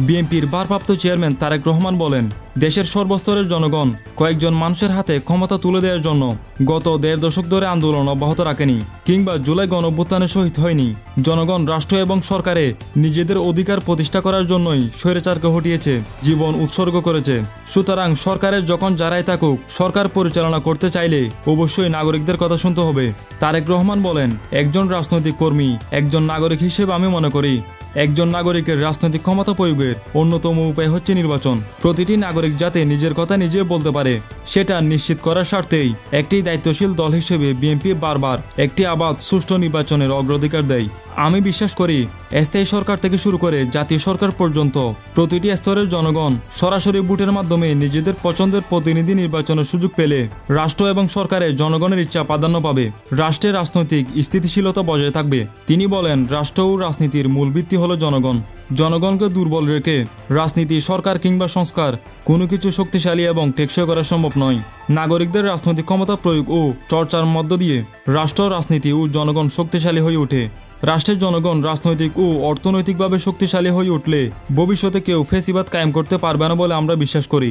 বিএনপির ভারপ্রাপ্ত চেয়ারম্যান তারেক রহমান বলেন, দেশের সর্বস্তরের জনগণ কয়েকজন মানুষের হাতে ক্ষমতা তুলে দেওয়ার জন্য গত ১.৫ দশক ধরে আন্দোলন অব্যাহত রাখেনি কিংবা জুলাই গণঅভ্যুত্থানে শহীদ হয়নি। জনগণ রাষ্ট্র এবং সরকারে নিজেদের অধিকার প্রতিষ্ঠা করার জন্যই স্বৈরাচারকে হটিয়েছে, জীবন উৎসর্গ করেছে। সুতরাং সরকারের যখন যারাই থাকুক, সরকার পরিচালনা করতে চাইলে অবশ্যই নাগরিকদের কথা শুনতে হবে। তারেক রহমান বলেন, একজন রাজনৈতিক কর্মী, একজন নাগরিক হিসেবে আমি মনে করি একজন নাগরিকের রাজনৈতিক ক্ষমতা প্রয়োগের অন্যতম উপায় হচ্ছে নির্বাচন। প্রতিটি নাগরিক যাতে নিজের কথা নিজে বলতে পারে, সেটা নিশ্চিত করার স্বার্থেই একটি দায়িত্বশীল দল হিসেবে বিএনপি বারবার একটি অবাধ সুষ্ঠু নির্বাচনের অগ্রাধিকার দেয়। আমি বিশ্বাস করি স্থায়ী সরকার থেকে শুরু করে জাতীয় সরকার পর্যন্ত প্রতিটি স্তরের জনগণ সরাসরি ভোটের মাধ্যমে নিজেদের পছন্দের প্রতিনিধি নির্বাচনের সুযোগ পেলে রাষ্ট্র এবং সরকারের জনগণের ইচ্ছা প্রাধান্য পাবে, রাষ্ট্রের রাজনৈতিক স্থিতিশীলতা বজায় থাকবে। তিনি বলেন, রাষ্ট্র ও রাজনীতির মূল ভিত্তি হলো জনগণ। জনগণকে দুর্বল রেখে রাজনীতি, সরকার কিংবা সংস্কার কোনো কিছু শক্তিশালী এবং টেকসই করা সম্ভব নয়। নাগরিকদের রাজনৈতিক ক্ষমতা প্রয়োগ ও চর্চার মধ্য দিয়ে রাষ্ট্র, রাজনীতি ও জনগণ শক্তিশালী হয়ে ওঠে। রাষ্ট্রের জনগণ রাজনৈতিক ও অর্থনৈতিকভাবে শক্তিশালী হয়ে উঠলে ভবিষ্যতে কেউ ফ্যাসিবাদ কায়েম করতে পারবে না বলে আমরা বিশ্বাস করি।